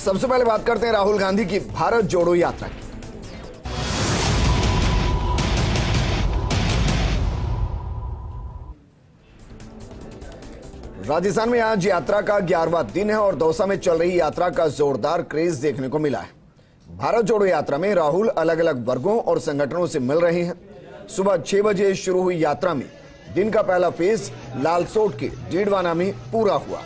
सबसे पहले बात करते हैं राहुल गांधी की भारत जोड़ो यात्रा की। राजस्थान में आज यात्रा का 11वां दिन है और दौसा में चल रही यात्रा का जोरदार क्रेज देखने को मिला है। भारत जोड़ो यात्रा में राहुल अलग अलग वर्गों और संगठनों से मिल रहे हैं। सुबह 6 बजे शुरू हुई यात्रा में दिन का पहला फेज लालसोट के डीडवाना में पूरा हुआ।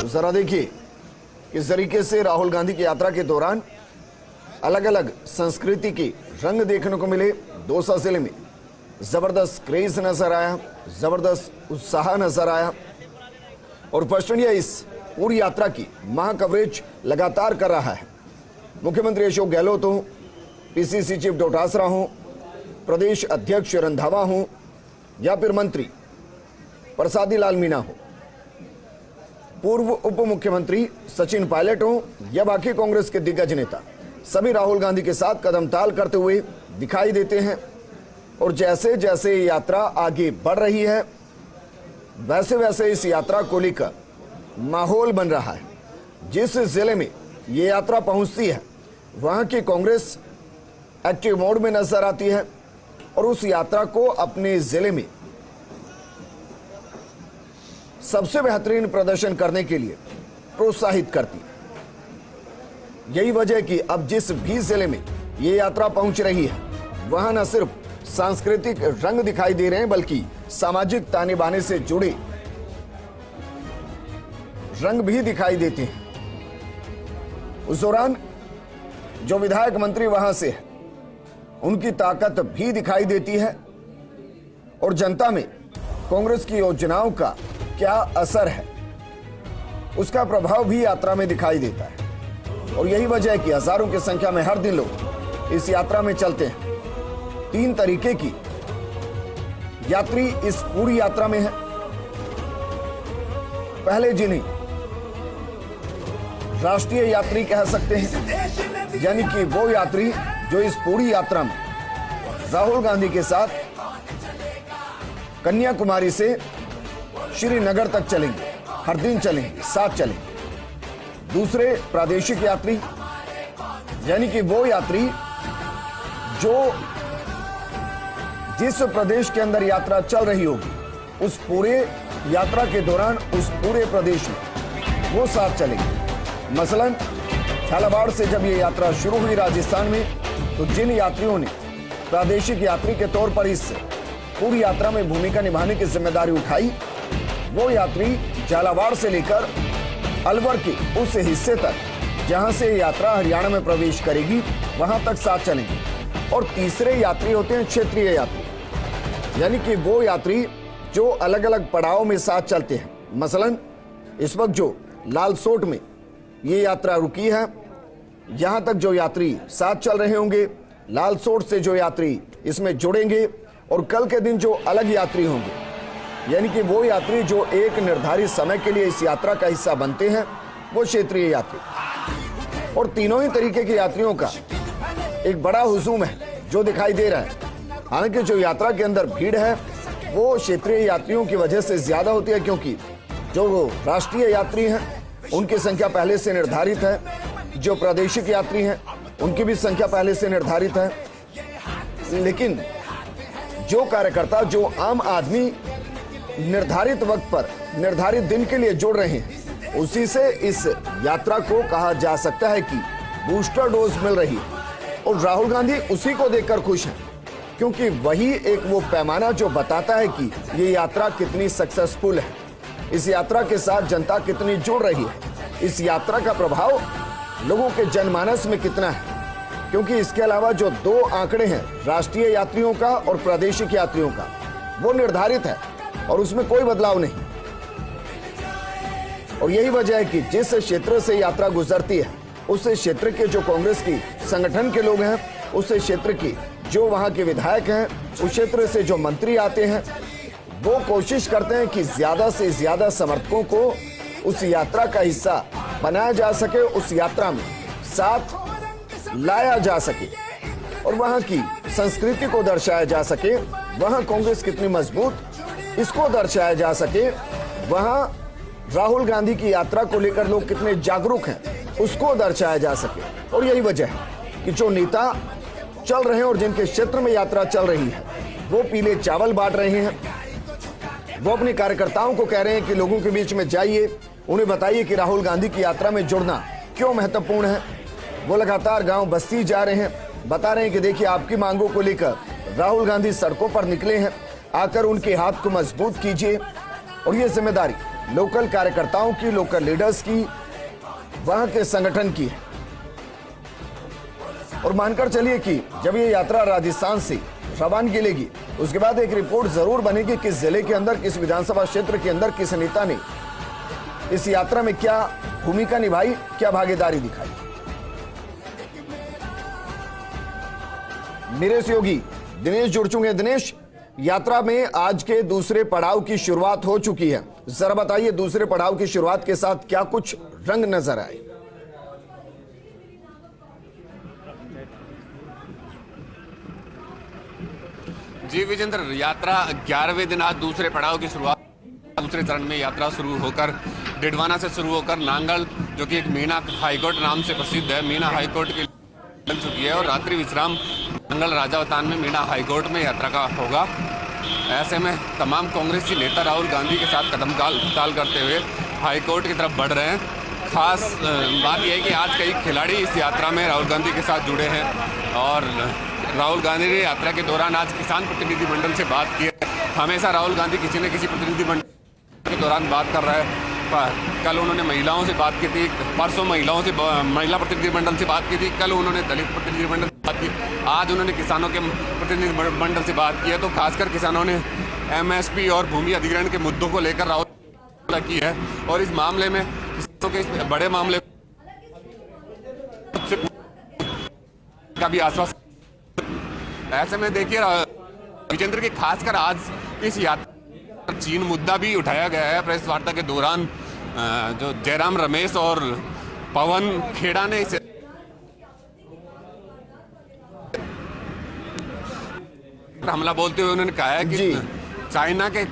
जरा देखिए किस तरीके से राहुल गांधी की यात्रा के दौरान अलग अलग संस्कृति के रंग देखने को मिले। दौसा जिले में जबरदस्त क्रेज नजर आया, जबरदस्त उत्साह नजर आया और फर्स्ट इंडिया इस पूरी यात्रा की महा कवरेज लगातार कर रहा है। मुख्यमंत्री अशोक गहलोत हो, पीसीसी चीफ डोटासरा हो, प्रदेश अध्यक्ष रंधावा हो या फिर मंत्री प्रसादी लाल मीणा हो, पूर्व उप मुख्यमंत्री सचिन पायलट हो या बाकी कांग्रेस के दिग्गज नेता, सभी राहुल गांधी के साथ कदम ताल करते हुए दिखाई देते हैं। और जैसे जैसे ये यात्रा आगे बढ़ रही है वैसे वैसे इस यात्रा को लेकर माहौल बन रहा है। जिस जिले में ये यात्रा पहुंचती है वहां की कांग्रेस एक्टिव मोड में नजर आती है और उस यात्रा को अपने जिले में सबसे बेहतरीन प्रदर्शन करने के लिए प्रोत्साहित करती है। यही वजह कि अब जिस भी जिले में ये यात्रा पहुंच रही है वहां न सिर्फ सांस्कृतिक रंग दिखाई दे रहे हैं बल्कि सामाजिक ताने बाने से जुड़े रंग भी दिखाई देते हैं। उस दौरान जो विधायक मंत्री वहां से है उनकी ताकत भी दिखाई देती है और जनता में कांग्रेस की योजनाओं का क्या असर है उसका प्रभाव भी यात्रा में दिखाई देता है। और यही वजह है कि हजारों की संख्या में हर दिन लोग इस यात्रा में चलते हैं। 3 तरीके की यात्री इस पूरी यात्रा में है। पहले जिन्हें राष्ट्रीय यात्री कह सकते हैं, यानी कि वो यात्री जो इस पूरी यात्रा में राहुल गांधी के साथ कन्याकुमारी से श्रीनगर तक चलेंगे, हर दिन चलेंगे, साथ चलेंगे। दूसरे प्रादेशिक यात्री, यानी कि वो यात्री जो जिस प्रदेश के अंदर यात्रा चल रही होगी उस पूरे यात्रा के दौरान उस पूरे प्रदेश में वो साथ चलेंगे। मसलन झालावाड़ से जब ये यात्रा शुरू हुई राजस्थान में तो जिन यात्रियों ने प्रादेशिक यात्री के तौर पर इस पूरी यात्रा में भूमिका निभाने की जिम्मेदारी उठाई वो यात्री झालावाड़ से लेकर अलवर के उस हिस्से तक जहां से यात्रा हरियाणा में प्रवेश करेगी वहां तक साथ चलेंगे। और तीसरे यात्री होते हैं क्षेत्रीय यात्री, यानी कि वो यात्री जो अलग अलग पड़ाव में साथ चलते हैं। मसलन इस वक्त जो लालसोट में ये यात्रा रुकी है यहां तक जो यात्री साथ चल रहे होंगे, लालसोट से जो यात्री इसमें जुड़ेंगे और कल के दिन जो अलग यात्री होंगे, यानी कि वो यात्री जो एक निर्धारित समय के लिए इस यात्रा का हिस्सा बनते हैं वो क्षेत्रीय यात्री। और तीनों ही तरीके के यात्रियों का एक बड़ा हुजूम है जो दिखाई दे रहा है। हालांकि जो यात्रा के अंदर भीड़ है वो क्षेत्रीय यात्रियों की वजह से ज्यादा होती है क्योंकि जो राष्ट्रीय यात्री हैं उनकी संख्या पहले से निर्धारित है, जो प्रादेशिक यात्री हैं उनकी भी संख्या पहले से निर्धारित है। लेकिन जो कार्यकर्ता, जो आम आदमी निर्धारित वक्त पर निर्धारित दिन के लिए जुड़ रहे हैं उसी से इस यात्रा को कहा जा सकता है कि बूस्टर डोज मिल रही है। और राहुल गांधी उसी को देखकर खुश हैं क्योंकि वही एक वो पैमाना जो बताता है कि ये यात्रा कितनी सक्सेसफुल है, इस यात्रा के साथ जनता कितनी जुड़ रही है, इस यात्रा का प्रभाव लोगों के जनमानस में कितना है। क्योंकि इसके अलावा जो 2 आंकड़े हैं राष्ट्रीय यात्रियों का और प्रादेशिक यात्रियों का वो निर्धारित है और उसमें कोई बदलाव नहीं। और यही वजह है कि जिस क्षेत्र से यात्रा गुजरती है उस क्षेत्र के जो कांग्रेस की संगठन के लोग हैं, उस क्षेत्र की जो वहां के विधायक हैं, उस क्षेत्र से जो मंत्री आते हैं वो कोशिश करते हैं कि ज्यादा से ज्यादा समर्थकों को उस यात्रा का हिस्सा बनाया जा सके, उस यात्रा में साथ लाया जा सके और वहां की संस्कृति को दर्शाया जा सके, वहां कांग्रेस कितनी मजबूत इसको दर्शाया जा सके, वहां राहुल गांधी की यात्रा को लेकर लोग कितने जागरूक हैं उसको दर्शाया जा सके। और यही वजह है कि जो नेता चल रहे हैं और जिनके क्षेत्र में यात्रा चल रही है वो पीले चावल बांट रहे हैं, वो अपने कार्यकर्ताओं को कह रहे हैं कि लोगों के बीच में जाइए, उन्हें बताइए कि राहुल गांधी की यात्रा में जुड़ना क्यों महत्वपूर्ण है। वो लगातार गांव बस्ती जा रहे हैं, बता रहे हैं कि देखिए आपकी मांगों को लेकर राहुल गांधी सड़कों पर निकले हैं, आकर उनके हाथ को मजबूत कीजिए। और ये जिम्मेदारी लोकल कार्यकर्ताओं की, लोकल लीडर्स की, वहां के संगठन की है। और मानकर चलिए कि जब ये यात्रा राजस्थान से रवानगी लेगी उसके बाद एक रिपोर्ट जरूर बनेगी किस जिले के अंदर, किस विधानसभा क्षेत्र के अंदर किस नेता ने इस यात्रा में क्या भूमिका निभाई, क्या भागीदारी दिखाई। मेरे सहयोगी दिनेश जुड़ चुके हैं। दिनेश, यात्रा में आज के दूसरे पड़ाव की शुरुआत हो चुकी है, जरा बताइए दूसरे पड़ाव की शुरुआत के साथ क्या कुछ रंग नजर आए। जी विजेंद्र, यात्रा 11वें दिन आज दूसरे पड़ाव की शुरुआत, दूसरे चरण में यात्रा शुरू होकर डिडवाना से शुरू होकर नांगल, जो कि एक मीना हाईकोर्ट नाम से प्रसिद्ध है, मीना हाईकोर्ट की चल चुकी है और रात्रि विश्राम नांगल राजावतान में मीना हाईकोर्ट में यात्रा का होगा। ऐसे में तमाम कांग्रेसी नेता राहुल गांधी के साथ कदम ताल करते हुए हाईकोर्ट की तरफ बढ़ रहे हैं। खास बात यह है कि आज कई खिलाड़ी इस यात्रा में राहुल गांधी के साथ जुड़े हैं और राहुल गांधी ने यात्रा के दौरान आज किसान प्रतिनिधिमंडल से बात की है। हमेशा राहुल गांधी किसी न किसी प्रतिनिधिमंडल के दौरान बात कर रहा है। कल उन्होंने महिलाओं से बात की थी, परसों महिला प्रतिनिधिमंडल से बात की थी, कल उन्होंने दलित प्रतिनिधिमंडल से बात की, आज उन्होंने किसानों के प्रतिनिधिमंडल से बात की है। तो खासकर किसानों ने एमएसपी और भूमि अधिग्रहण के मुद्दों को लेकर राहुल की है और इस मामले में किसानों के इस बड़े मामले का भी आश्वासन। ऐसे में देखिए विजेंद्र की खासकर आज इस यात्रा चीन मुद्दा भी उठाया गया है। प्रेस वार्ता के दौरान जो जयराम रमेश और पवन खेड़ा ने इसे हमला बोलते हुए उन्होंने कहा है कि चाइना के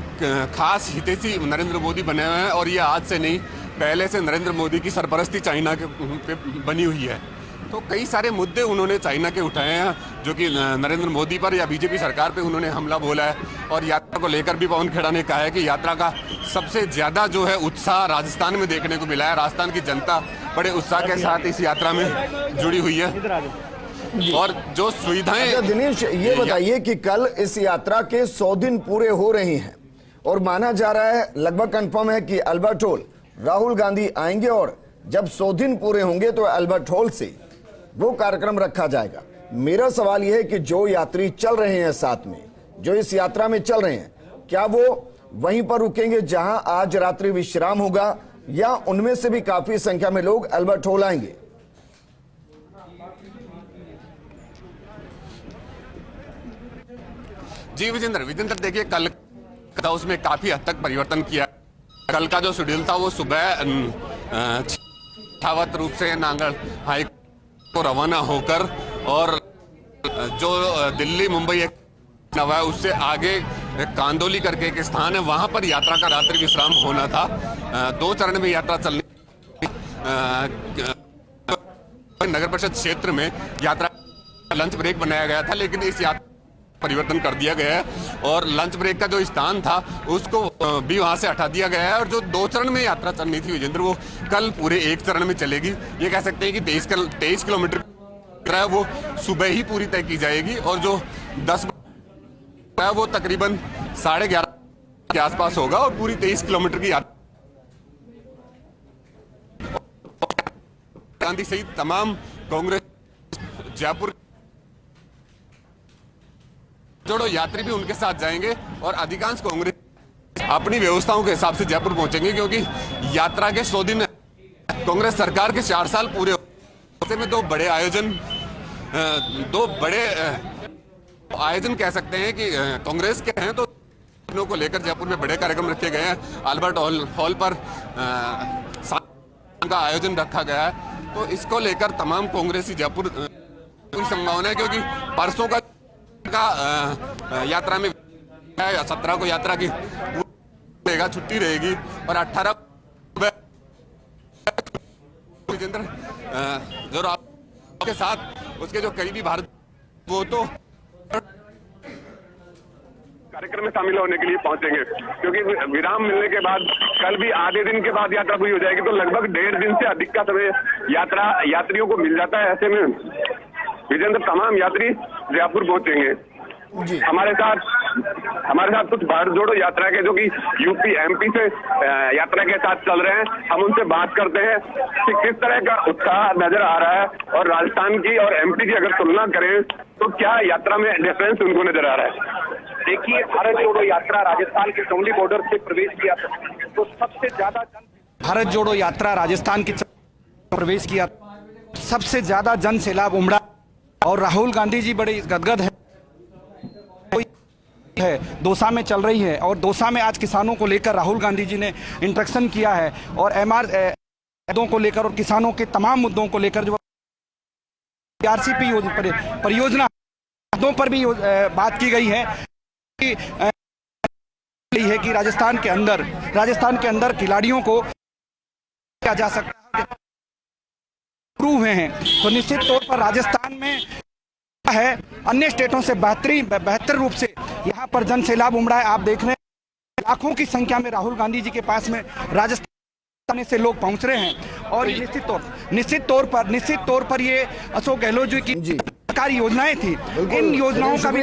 खास हितैषी नरेंद्र मोदी बने हुए हैं और ये आज से नहीं, पहले से नरेंद्र मोदी की सरपरस्ती चाइना के पे बनी हुई है। तो कई सारे मुद्दे उन्होंने चाइना के उठाए हैं जो कि नरेंद्र मोदी पर या बीजेपी सरकार पे उन्होंने हमला बोला है। और यात्रा को लेकर भी पवन खेड़ा ने कहा है कि यात्रा का सबसे ज्यादा जो है उत्साह राजस्थान में देखने को मिला है। राजस्थान की जनता बड़े उत्साह के साथ इस यात्रा में जुड़ी हुई है और जो सुविधाएं। अच्छा दिनेश, ये बताइए कि कल इस यात्रा के 100 दिन पूरे हो रहे हैं और माना जा रहा है, लगभग कंफर्म है कि अल्बर्ट हॉल राहुल गांधी आएंगे और जब 100 दिन पूरे होंगे तो अल्बर्ट हॉल से वो कार्यक्रम रखा जाएगा। मेरा सवाल यह है कि जो यात्री चल रहे हैं साथ में, जो इस यात्रा में चल रहे हैं, क्या वो वहीं पर रुकेंगे जहां आज रात्रि विश्राम होगा या उनमें से भी काफी संख्या में लोग अल्बर्ट हॉल आएंगे? जी विजेंद्र देखिए, कल का उसमें काफी हद तक परिवर्तन किया। कल का जो शेड्यूल था वो सुबह यथावत रूप से नांगल हाई को रवाना होकर और जो दिल्ली मुंबई एक नवा उससे आगे कांदोली करके एक स्थान है, वहां पर यात्रा का रात्रि विश्राम होना था। 2 चरण में यात्रा चलनी। नगर परिषद क्षेत्र में यात्रा लंच ब्रेक बनाया गया था, लेकिन इस यात्रा परिवर्तन कर दिया गया है और लंच ब्रेक का जो स्थान था उसको भी वहां से हटा दिया गया है। और जो 2 चरण में यात्रा चलनी थी विजेंद्र, वो कल पूरे 1 चरण में चलेगी। ये कह सकते हैं कि 23 किलोमीटर है वो सुबह ही पूरी तय की जाएगी और जो 10 है वो तकरीबन 11:30 के आसपास होगा और पूरी 23 किलोमीटर की यात्रा गांधी सहित तमाम कांग्रेस जयपुर जोड़ो यात्री भी उनके साथ जाएंगे और अधिकांश कांग्रेस अपनी व्यवस्थाओं के हिसाब से जयपुर पहुंचेंगे, क्योंकि यात्रा के 100 दिन कांग्रेस सरकार के 4 साल पूरे होने में 2 बड़े आयोजन कह सकते हैं कि कांग्रेस के हैं। तो दिनों को लेकर जयपुर में बड़े कार्यक्रम रखे गए हैं। अल्बर्ट हॉल पर का आयोजन रखा गया है। तो इसको लेकर तमाम कांग्रेसी जयपुर कोई संभावना है, क्योंकि परसों का यात्रा में 17 को यात्रा की रहेगा, छुट्टी रहेगी और 18 विजेंद्र जो के साथ उसके जो करीबी भारत वो तो कार्यक्रम में शामिल होने के लिए पहुंचेंगे, क्योंकि विराम मिलने के बाद कल भी आधे दिन के बाद यात्रा पूरी हो जाएगी, तो लगभग 1.5 दिन से अधिक का समय यात्रियों को मिल जाता है। ऐसे में विजेंद्र तमाम यात्री जयपुर पहुंचेंगे। जी हमारे साथ कुछ भारत जोड़ो यात्रा के जो कि यूपी एमपी से यात्रा के साथ चल रहे हैं, हम उनसे बात करते हैं कि किस तरह का उत्साह नजर आ रहा है और राजस्थान की और एमपी की अगर तुलना करें तो क्या यात्रा में डिफरेंस उनको नजर आ रहा है। देखिए, भारत जोड़ो यात्रा राजस्थान के टोंली बॉर्डर से प्रवेश किया तो सबसे ज्यादा भारत जोड़ो यात्रा राजस्थान की प्रवेश किया, सबसे ज्यादा जन सैलाब उमड़ा और राहुल गांधी जी बड़े गदगद है दौसा में चल रही है। और दौसा में आज किसानों को लेकर राहुल गांधी जी ने इंट्रैक्शन किया है और मुद्दों को लेकर और किसानों के तमाम मुद्दों को लेकर जो आरसीपी परियोजना मुद्दों पर भी बात की गई है कि राजस्थान के अंदर खिलाड़ियों को किया जा सकता है शुरू हुए हैं, तो निश्चित तौर पर राजस्थान में है अन्य स्टेटों से बेहतर रूप से यहाँ पर जन सैलाब उमड़ा है। आप देख रहे हैं लाखों की संख्या में राहुल गांधी जी के पास में राजस्थान से लोग पहुंच रहे हैं और निश्चित तौर पर ये अशोक गहलोत जी की सरकारी योजनाएं थी, इन योजनाओं का भी